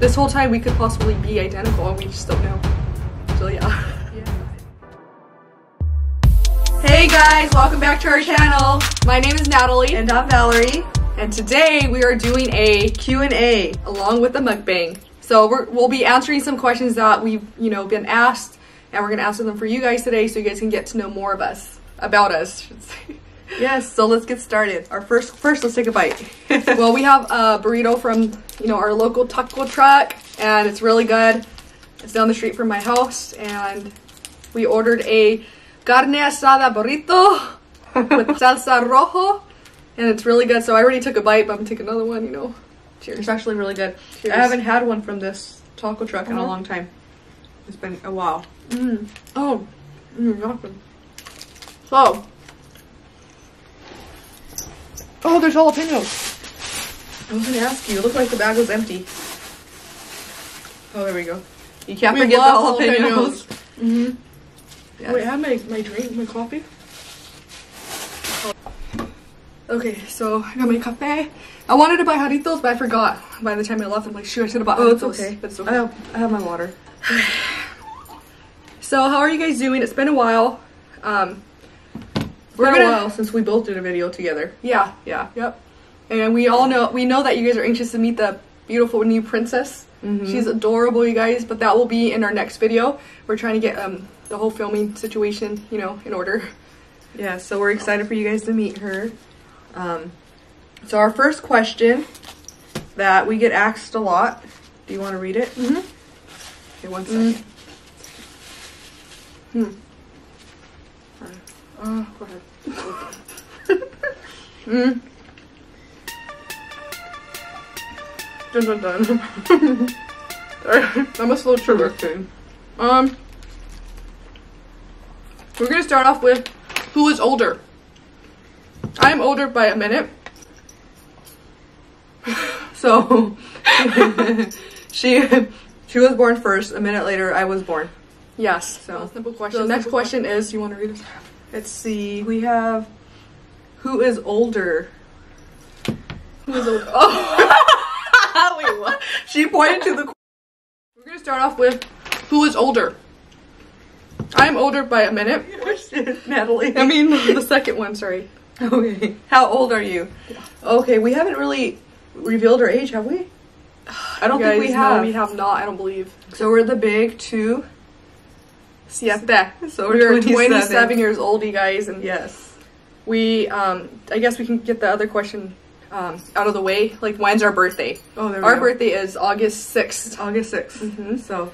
this whole time we could possibly be identical and we just don't know. So yeah. Hey guys, welcome back to our channel. My name is Natalie. And I'm Valerie. And today we are doing a Q&A along with the mukbang. So we'll be answering some questions that we've, been asked, and we're gonna answer them for you guys today so you guys can get to know more of us, about us, I should say. Yes, so let's get started. First, let's take a bite. Well, we have a burrito from, our local taco truck, and it's really good. It's down the street from my house, and we ordered a carne asada burrito with salsa rojo, and it's really good. So I already took a bite, but I'm taking another one, Cheers. It's actually really good. Cheers. I haven't had one from this taco truck in a long time. It's been a while. Awesome. So, oh, there's jalapenos. I was gonna ask you, it looked like the bag was empty. Oh, there we go. You can't We forget the love jalapenos. jalapenos. Yes. Wait, I have my drink, my coffee. Okay, so I got my cafe. I wanted to buy jarritos, but I forgot. By the time I left, I'm like, shoot, I should have bought jarritos. It's okay. But it's okay. I have my water. So, how are you guys doing? It's been a while. It's been a while since we both did a video together. Yeah, yep. And we know that you guys are anxious to meet the beautiful new princess. She's adorable, you guys, but that will be in our next video. We're trying to get the whole filming situation, in order. Yeah, so we're excited for you guys to meet her. So our first question that we get asked a lot. Do you want to read it? Okay, one second. Go ahead. Dun, dun, dun. I'm a slow sugar too. We're gonna start off with who is older. I'm older by a minute. So she was born first. A minute later, I was born. Yes. So simple question. The next question is, you want to read it? Let's see. We have who is older. Who is older? Oh, wait, what? She pointed to the. We're gonna start off with who is older. I'm older by a minute. Natalie. I mean the second one. Sorry. Okay. How old are you? Okay, we haven't really revealed our age, have we? I don't think we have. No, we have not. I don't believe. So we're the big 2. Siete. So we're 27 years old, you guys, and yes, we. I guess we can get the other question out of the way. Like, when's our birthday? Oh, there we Our go. birthday is August 6th. August 6th. So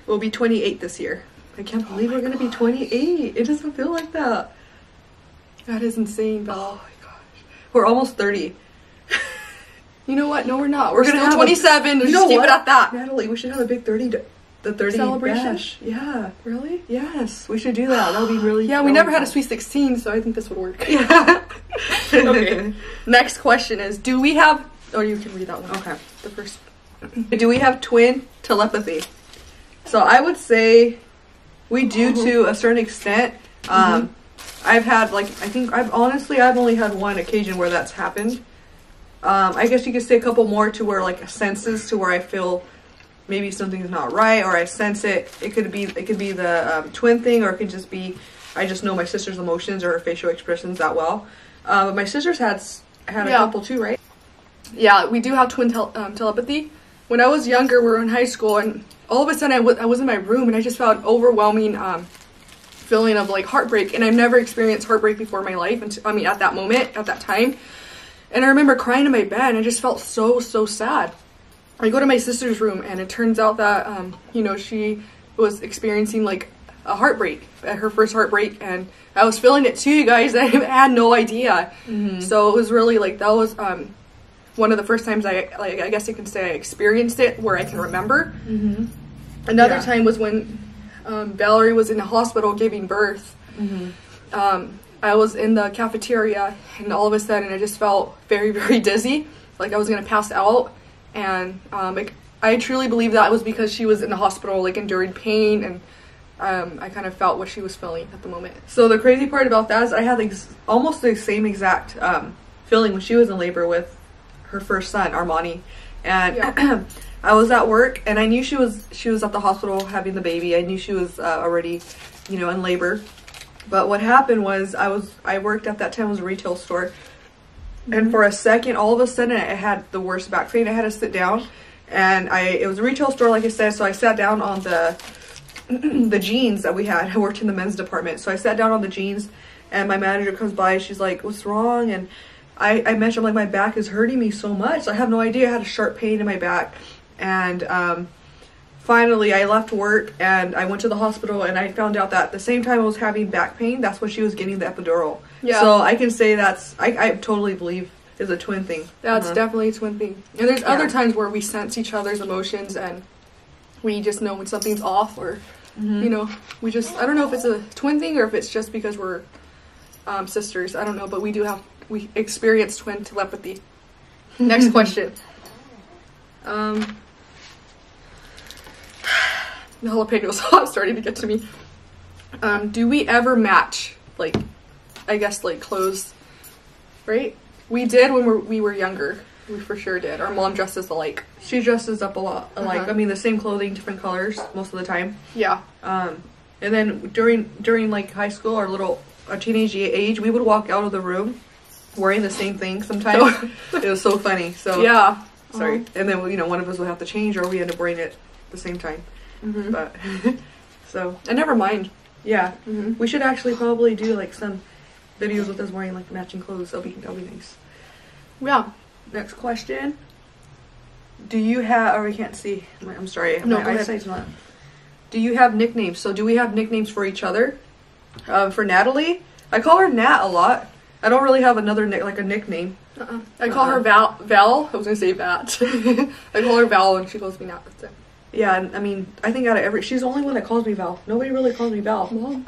we'll be 28 this year. I can't believe we're gonna be 28. It doesn't feel like that. That is insane, Belle. Oh my gosh. We're almost 30. You know what? No, we're not. We're gonna still have 27. Just keep it at that. Natalie, we should have a big 30 celebration. bash. Yeah. Really? Yes, we should do that. That would be really Yeah, we never had a sweet 16, so I think this would work. Yeah. Okay. Next question is, do we have... Oh, you can read that one. Okay. The first... Do we have twin telepathy? So I would say we do to a certain extent. I've had I've only had one occasion where that's happened. I guess you could say a couple more to where like senses to where I feel maybe something's not right, or I sense it. It could be the twin thing, or it could just be I just know my sister's emotions or her facial expressions that well. But my sister's had a couple too, right? Yeah, we do have twin telepathy. When I was younger, we were in high school, and all of a sudden I was in my room, and I just felt overwhelming feeling of like heartbreak, and I've never experienced heartbreak before in my life. And I mean, at that moment, at that time, and I remember crying in my bed, and I just felt so sad. I go to my sister's room, and it turns out that she was experiencing like a heartbreak, her first heartbreak, and I was feeling it too, you guys. I had no idea. So it was really like that was one of the first times I guess you can say I experienced it where I can remember. Another time was when Valerie was in the hospital giving birth. I was in the cafeteria, and all of a sudden I just felt very dizzy, like I was gonna pass out. And I truly believe that was because she was in the hospital, like enduring pain, and I kind of felt what she was feeling at the moment. So the crazy part about that is I had almost the same exact feeling when she was in labor with her first son, Armani. And I was at work and I knew she was at the hospital having the baby. I knew she was already, you know, in labor. But what happened was I worked at that time, it was a retail store. And for a second, all of a sudden I had the worst back pain. I had to sit down and it was a retail store, like I said. So I sat down on the jeans that we had. I worked in the men's department. So I sat down on the jeans and my manager comes by. She's like, what's wrong? And I mentioned, like, my back is hurting me so much. I have no idea. I had a sharp pain in my back. And finally I left work and I went to the hospital and I found out that the same time I was having back pain, that's when she was getting the epidural. Yeah. So I can say I totally believe is a twin thing. That's definitely a twin thing. And there's other times where we sense each other's emotions and we just know when something's off, or you know, I don't know if it's a twin thing or if it's just because we're sisters. I don't know, but we experience twin telepathy. Next question. The jalapeno sauce starting to get to me. Do we ever match, like, I guess, like, clothes, right? We did when we were younger. We for sure did. Our mom dresses alike. She dresses up a lot alike. I mean, the same clothing, different colors most of the time. Yeah. And then during like high school or a teenage age, we would walk out of the room wearing the same thing sometimes. It was so funny. So yeah. Sorry. And then, you know, one of us would have to change, or we end up wearing it at the same time. But so I never mind. Yeah. We should actually probably do like some videos with us wearing like matching clothes. That'll be nice. Yeah. Next question. Do you have, or I can't see. I'm sorry. No, my eyesight's not. Do you have nicknames? So do we have nicknames for each other? For Natalie, I call her Nat a lot. I don't really have another a nickname. I call her Val. I was gonna say Vat. I call her Val and she calls me Nat. That's it. Yeah, I mean, I think out of she's the only one that calls me Val. Nobody really calls me Val. Mom.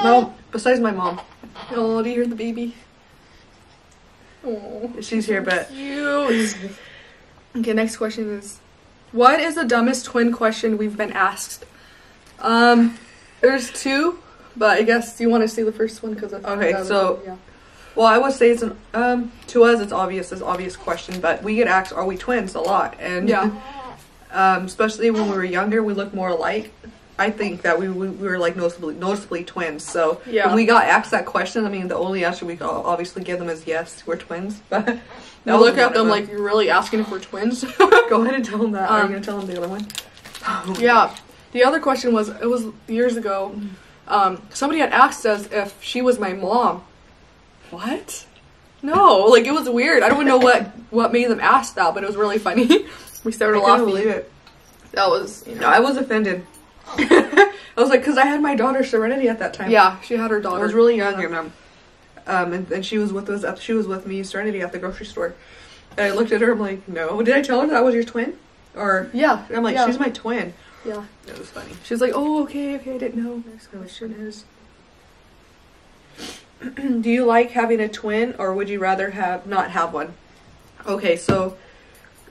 No, besides my mom. Oh, do you hear the baby? Oh, she's here, but cute. Okay, next question is, what is the dumbest twin question we've been asked? There's two, but I guess you want to say the first one because okay. So, yeah. Well, I would say it's to us it's obvious question, but we get asked, are we twins, a lot, and yeah. Especially when we were younger, we looked more alike. I think that we were like noticeably twins. So yeah. When we got asked that question, I mean, the only answer we could obviously give them is yes, we're twins. But I look at them like, you're really asking if we're twins. Go ahead and tell them that. Are you gonna tell them the other one? Yeah. The other question was, it was years ago. Somebody had asked us if she was my mom. What? No, like, it was weird. I don't know what made them ask that, but it was really funny. We started laughing. I couldn't believe it. That was, you know. No, I was offended. I was like, because I had my daughter Serenity at that time. Yeah, she had her daughter. I was really young, and she was with us. She was with me, Serenity, at the grocery store. And I looked at her. I'm like, no. Did I tell her that was your twin? Or yeah, I'm like, yeah. She's my twin. Yeah, that was funny. She was like, oh, okay, I didn't know. Next question is, do you like having a twin, or would you rather not have one? Okay, so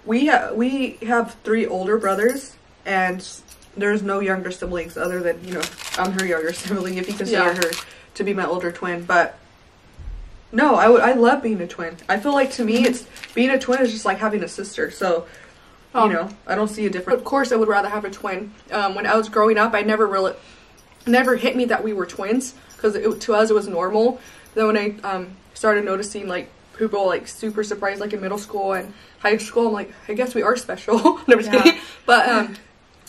we have 3 older brothers, and there's no younger siblings other than, you know, I'm her younger sibling if you consider her to be my older twin. But no, I love being a twin. I feel like, to me, being a twin is just like having a sister. So, you know, I don't see a difference. Of course, I would rather have a twin. When I was growing up, I never hit me that we were twins, because to us it was normal. Then when I started noticing like people like super surprised, like in middle school and high school, I'm like, I guess we are special. No, I'm just kidding. But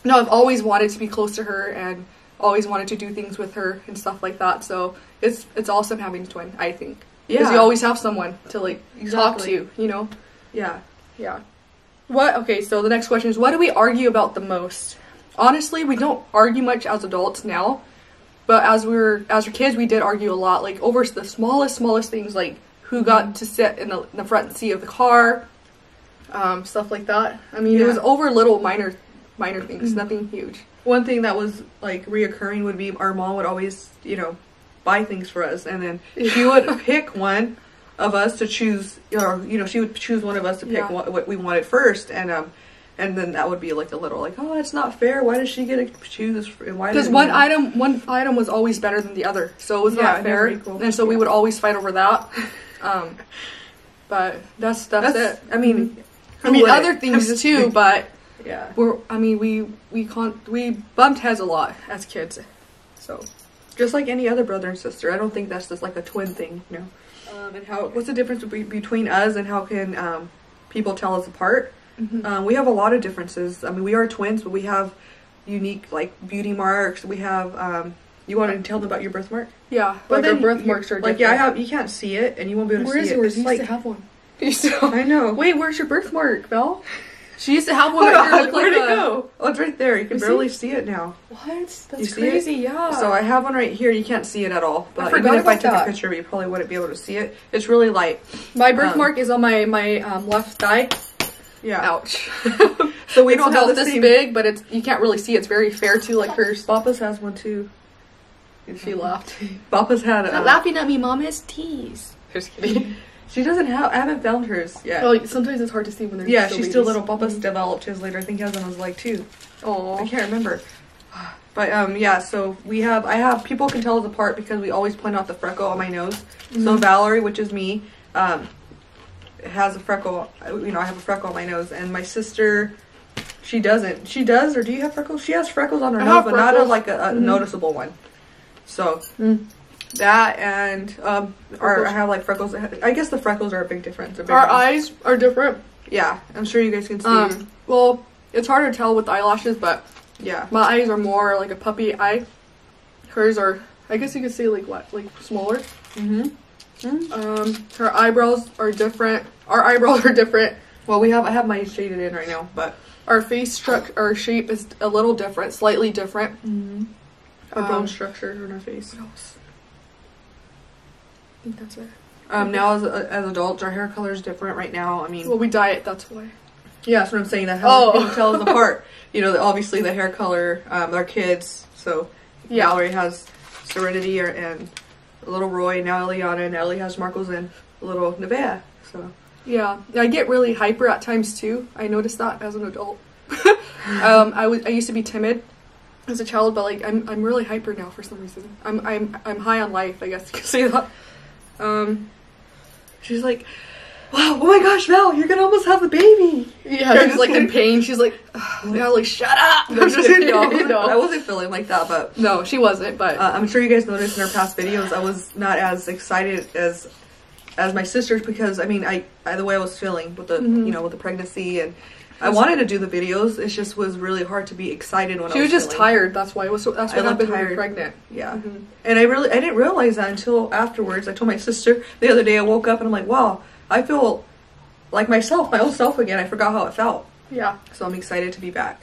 no, I've always wanted to be close to her and always wanted to do things with her and stuff like that. So it's awesome having a twin, I think. Yeah. Because you always have someone to like talk to, you know? Yeah. Yeah. Okay, so the next question is, what do we argue about the most? Honestly, we don't argue much as adults now. But as we're kids, we did argue a lot, like over the smallest things, like who got to sit in the front seat of the car, stuff like that. I mean, it was over little minor things, nothing huge. One thing that was like reoccurring would be our mom would always, you know, buy things for us, and then she would pick one of us to choose, or, you know, she would choose one of us to pick what we wanted first, and then that would be like a little like, oh, it's not fair. Why does she get to choose? Because one item was always better than the other, so it was not fair. And so we would always fight over that. But that's it. I mean, other things too. But Yeah. We bumped heads a lot as kids. So, just like any other brother and sister. I don't think that's just like a twin thing, you know. And what's the difference between us, and how can people tell us apart? We have a lot of differences. I mean, we are twins, but we have unique like beauty marks. We have you want to tell them about your birthmark? Yeah, but our birthmarks are different. Like, yeah, you can't see it, and you won't be able to see it. Where is yours? You used to have one. I know. Wait, where's your birthmark, Belle? She used to have one right here. Where'd it go? Oh, it's right there. You can barely see it now. What? That's crazy, yeah. So I have one right here. You can't see it at all. But even if I took a picture, you probably wouldn't be able to see it. It's really light. My birthmark is on my left thigh. Yeah. Ouch. So we don't have this big, but you can't really see. It's very fair too, like hers. Papa's has one too. She laughed. Papa's had Stop laughing at me, Mom. It's tease. Just kidding. She doesn't have. I haven't found hers yet. Oh, sometimes it's hard to see when they're yeah. She's still little. Papa's developed his later. I think he has on his leg too. Oh, I can't remember. But yeah. So I have people can tell us apart because we always point out the freckle on my nose. So Valerie, which is me, has a freckle. You know, I have a freckle on my nose, and my sister. She doesn't. She does, or do you have freckles? She has freckles on her nose, but not a noticeable one. So that and I have like freckles. I guess the freckles are a big difference. Our eyes are different. Yeah, I'm sure you guys can see. Well, it's hard to tell with eyelashes, but yeah, my eyes are more like a puppy eye. Hers are, I guess you could say like smaller. Her eyebrows are different. Our eyebrows are different. Well, I have mine shaded in right now, but our our shape is a little different, slightly different. Our bone structure in our face. What else? I think that's it. Now as adults, our hair color is different right now. I mean, well, we dye it. That's why. Yeah, that's what I'm saying. That how people tell us apart. You know, obviously the hair color. Our kids. So yeah. Valerie has Serenity and a little Roy. Now Eliana, and Ellie has Marcos and a little Nevaeh. So yeah, I get really hyper at times too. I noticed that as an adult. I used to be timid as a child, but like I'm really hyper now for some reason. I'm high on life, I guess you could say that. She's like, wow, oh my gosh, Val, you're gonna almost have the baby. Yeah, she's like in pain. She's like, now like shut up. No, just kidding. No, I wasn't feeling like that, but no, she wasn't. But I'm sure you guys noticed in our past videos, I was not as excited as my sisters because I mean, the way I was feeling with the you know with the pregnancy and. I wanted to do the videos. It just was really hard to be excited when I was. She was just tired. That's why it was. That's what happened when you were pregnant. Yeah, and I didn't realize that until afterwards. I told my sister the other day. I woke up and I'm like, wow, I feel like myself, my old self again. I forgot how it felt. Yeah. So I'm excited to be back.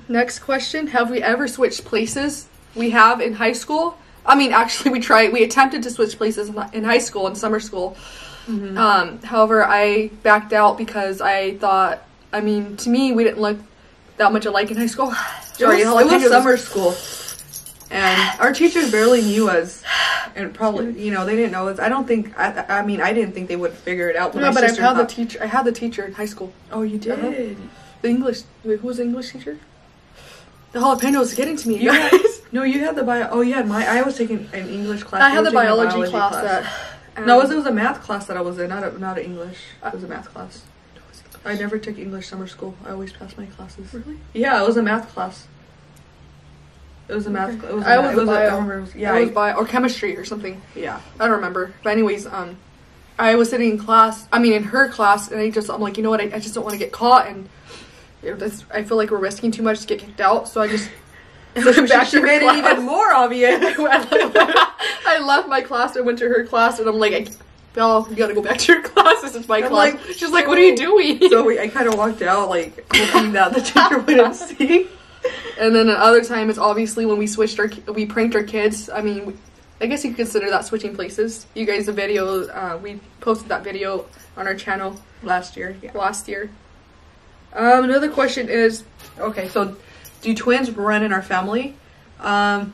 Next question: have we ever switched places? We have in high school. I mean, actually, we attempted to switch places in high school and summer school. However, I backed out because I thought. I mean, to me, we didn't look that much alike in high school. Sorry, it was summer school. And our teachers barely knew us. And probably, you know, they didn't know us. I don't think, I mean, I didn't think they would figure it out. No, but I had the teacher in high school. Oh, you did? The English, who was the English teacher? The jalapeno was getting to me, guys. No, you had the I was taking an English class. I had the biology class. No, it was a math class that I was in, not an English. It was a math class. I never took English summer school. I always passed my classes. Really? Yeah, it was a math class. It was a math. Okay. It was bio or chemistry or something. Yeah, I don't remember. But anyways, I was sitting in class. I mean, in her class, and I'm like, you know what? I just don't want to get caught, and you know, I feel like we're risking too much to get kicked out. So I just. So she made it even more obvious. I left my class and went to her class, and I'm like. Belle, you gotta go back to your class. This is my class. Like, she's like, what are you doing? So I kind of walked out, like, hoping that the teacher wouldn't see. And then another time, it's obviously when we pranked our kids. I mean, I guess you could consider that switching places. You guys, the video, we posted that video on our channel last year. Yeah. Last year. Another question is, okay, so do twins run in our family? From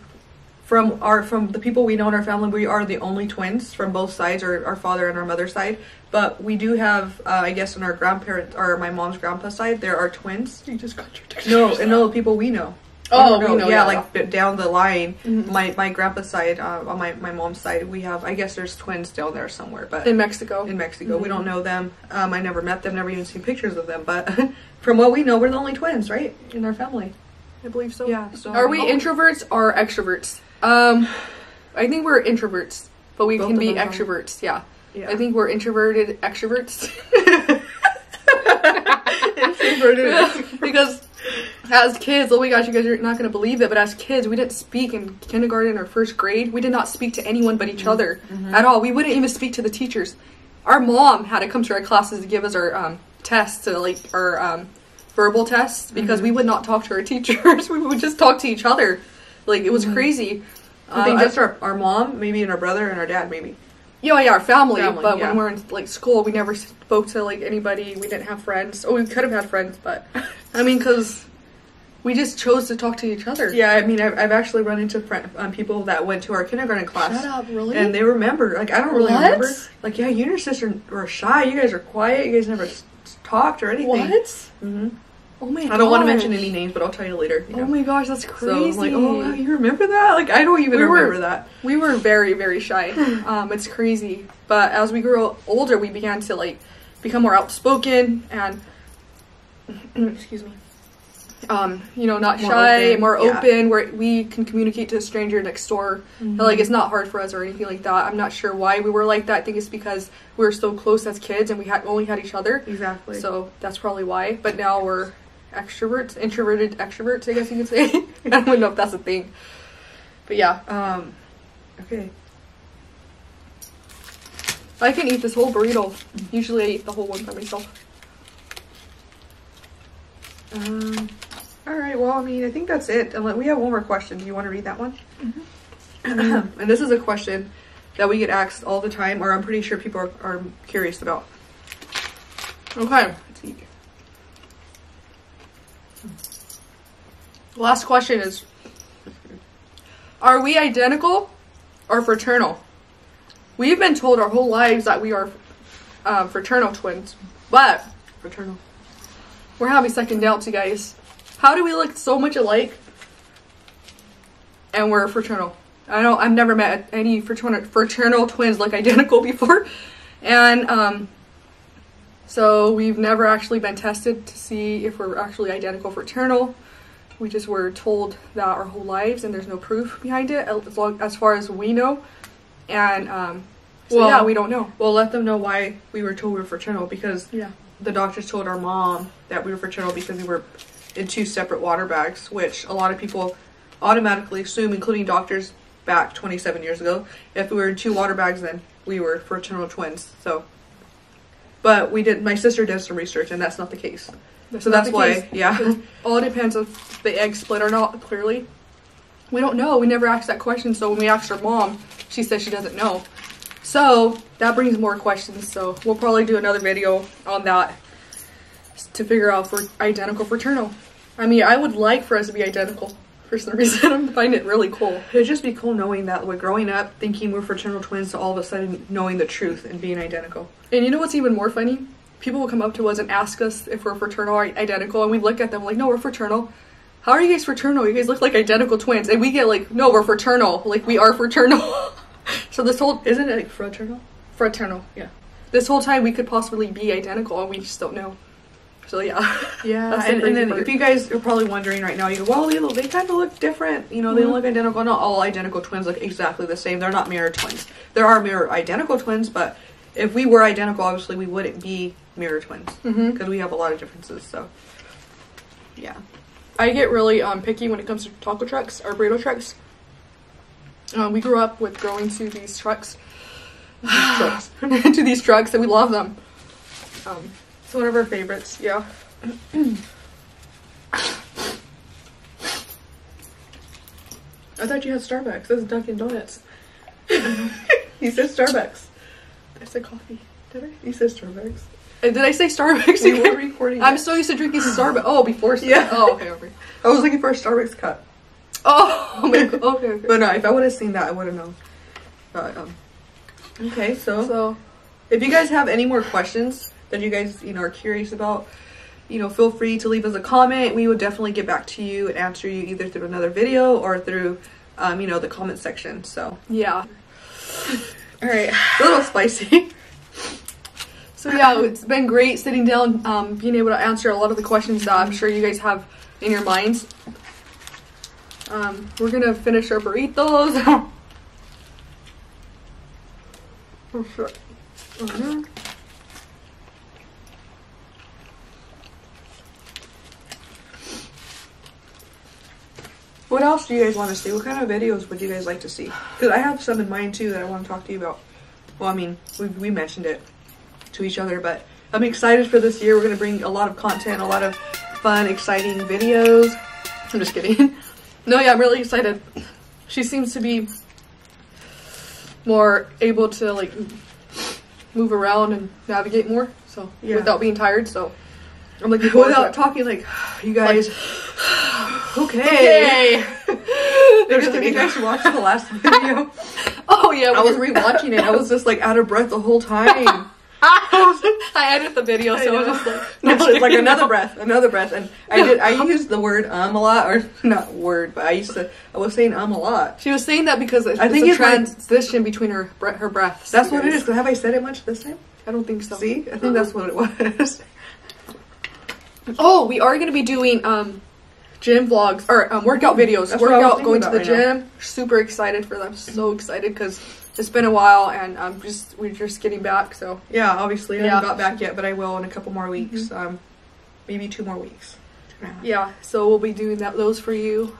the people we know in our family, we are the only twins from both sides, or our father and our mother's side. But we do have, I guess, on our grandparents or my mom's grandpa's side, there are twins. You just contradicted No, the people we know. Oh, we know, yeah, like down the line, my grandpa's side, on my mom's side, we have, I guess there's twins down there somewhere, but in Mexico. We don't know them. I never met them, never even seen pictures of them, but from what we know, we're the only twins, right, in our family. I believe so. Yeah. So are we introverts or extroverts? I think we're introverts, but we can be extroverts. Yeah. I think we're introverted extroverts. Introverted. Because as kids, oh my gosh, you guys are not going to believe it, but as kids, we didn't speak in kindergarten or first grade. We did not speak to anyone but each other at all. We wouldn't even speak to the teachers. Our mom had to come to our classes to give us our tests, like our verbal tests, because we would not talk to our teachers. We would just talk to each other. Like, it was crazy. I think just our mom, maybe, and our brother and our dad, maybe. Yeah, our family, but when we're in like school, we never spoke to like anybody. We didn't have friends. Oh, we could have had friends, but I mean, because we just chose to talk to each other. Yeah, I mean, I've actually run into people that went to our kindergarten class. Shut up, really? And they remember. Like, I don't really remember. Like, yeah, you and your sister were shy. You guys are quiet. You guys never talked or anything. What? Mm-hmm. Oh my gosh. I don't want to mention any names, but I'll tell you later. You know? Oh my gosh, that's crazy. So, like, oh, wow, you remember that? Like, I don't even remember that. We were very, very shy. It's crazy. But as we grew older, we began to, like, become more outspoken and, excuse me, you know, not shy, more open, where we can communicate to a stranger next door. And, like, it's not hard for us or anything like that. I'm not sure why we were like that. I think it's because we were so close as kids and we only had each other. Exactly. So that's probably why. But now we're extroverts, introverted extroverts, I guess you could say. I don't even know if that's a thing. But yeah. Okay. I can eat this whole burrito. Usually I eat the whole one by myself. Alright, well, I mean, I think that's it. We have one more question. Do you want to read that one? And this is a question that we get asked all the time, or I'm pretty sure people are curious about. Okay. Let's eat. Last question is, are we identical or fraternal? We've been told our whole lives that we are fraternal twins, but we're having second doubts, you guys. How do we look so much alike and we're fraternal? I've never met any fraternal twins look identical before, and so we've never actually been tested to see if we're actually identical fraternal. We just were told that our whole lives, and there's no proof behind it, as far as we know. And so yeah, we don't know. Well, let them know why we were told we were fraternal, because the doctors told our mom that we were fraternal because we were in 2 separate water bags, which a lot of people automatically assume, including doctors back 27 years ago, if we were in 2 water bags, then we were fraternal twins. So, but my sister did some research, and that's not the case. So that's why, It all depends if the egg split or not, clearly. We don't know. We never asked that question, so when we asked her mom, she said she doesn't know. So that brings more questions, so we'll probably do another video on that to figure out if we're identical fraternal. I mean, I would like for us to be identical for some reason. I find it really cool. It'd just be cool knowing that we're growing up thinking we're fraternal twins to all of a sudden knowing the truth and being identical. And you know what's even more funny? People will come up to us and ask us if we're fraternal or identical, and we look at them like, no, we're fraternal. How are you guys fraternal? You guys look like identical twins. And we get like, no, we're fraternal. Like, we are fraternal. So this whole... Isn't it like fraternal? Fraternal, yeah. This whole time we could possibly be identical, and we just don't know. So yeah. Yeah, and then if you guys are probably wondering right now, you go, well, they kind of look different. You know, they don't look identical. Not all identical twins look exactly the same. They're not mirror twins. There are mirror identical twins, but if we were identical, obviously we wouldn't be mirror twins, because we have a lot of differences. So yeah, I get really picky when it comes to taco trucks or burrito trucks. We grew up with going to these trucks, to these trucks, and we love them. It's one of our favorites. Yeah. I thought you had Starbucks. This is Dunkin' Donuts. He said Starbucks. I said coffee. Did I? You said Starbucks. Did I say Starbucks? We were recording. I'm so used to drinking Starbucks. Oh, before Starbucks. Yeah. Oh, okay, okay. I was looking for a Starbucks cup. Oh my god. Okay, okay. But no, if I would have seen that, I would have known. But okay, so if you guys have any more questions that you guys are curious about, you know, feel free to leave us a comment. We will definitely get back to you and answer you either through another video or through, you know, the comment section. So yeah. all right, a little spicy. So yeah, it's been great sitting down, being able to answer a lot of the questions that I'm sure you guys have in your minds. We're gonna finish our burritos. What else do you guys want to see? What kind of videos would you guys like to see? Because I have some in mind too that I want to talk to you about. Well, I mean, we mentioned it to each other, but I'm excited for this year. We're going to bring a lot of content, a lot of fun, exciting videos. I'm just kidding. No, yeah, I'm really excited. She seems to be more able to like move around and navigate more, so yeah, without being tired. So I'm looking forward without talking like you guys. Like, okay. Did you guys watch the last video? Oh yeah, I was rewatching it. I was just like out of breath the whole time. I edit the video, so I was just like, no, it's like another breath, and I used the word a lot, or not word, but I was saying a lot. She was saying that because I think it's a transition between her breaths. That's what it is. Have I said it much this time? I don't think so. See, I think that's what it was. Oh, we are going to be doing gym vlogs or workout videos. That's workout, going to the gym. Super excited for them. So excited because it's been a while and we're just getting back. So yeah, obviously I haven't got back yet, but I will in a couple more weeks. Maybe 2 more weeks. Yeah, so we'll be doing those for you.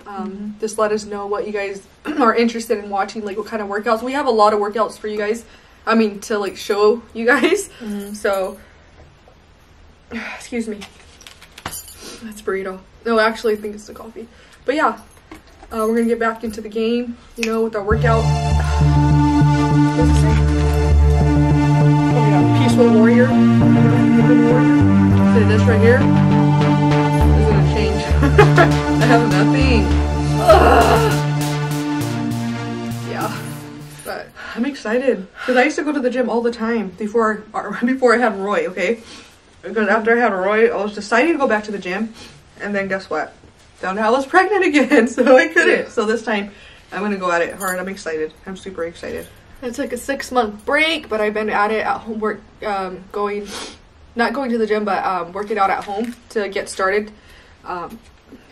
Just let us know what you guys are interested in watching, like what kind of workouts. We have a lot of workouts for you guys. I mean, to like show you guys. So, excuse me. That's burrito. No, actually, I think it's the coffee. But yeah, we're gonna get back into the game, you know, with our workout. What does it say? Oh yeah, peaceful warrior. Say this right here. This is gonna change. I have nothing. Yeah, but I'm excited because I used to go to the gym all the time before I had Roy. Okay. Because after I had Roy, I was deciding to go back to the gym, and then guess what? Found out I was pregnant again, so I couldn't. So this time, I'm gonna go at it hard. I'm excited. I'm super excited. I took a 6-month break, but I've been at it at home, not going to the gym, but working out at home to get started. But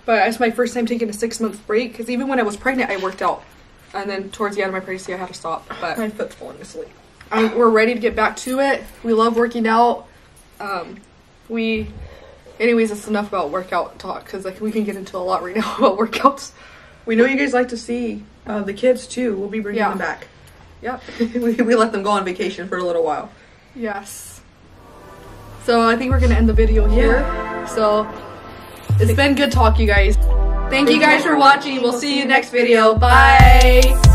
it's my first time taking a 6-month break, because even when I was pregnant, I worked out, and then towards the end of my pregnancy, I had to stop. But my foot's falling asleep. We're ready to get back to it. We love working out. Anyways, that's enough about workout talk, because like we can get into a lot right now about workouts. We know you guys like to see the kids too. We'll be bringing them back. Yep. we let them go on vacation for a little while. Yes. So I think we're gonna end the video here. Yeah. So it's been good talk, you guys. Thank you guys for watching. We'll see you next video. Bye.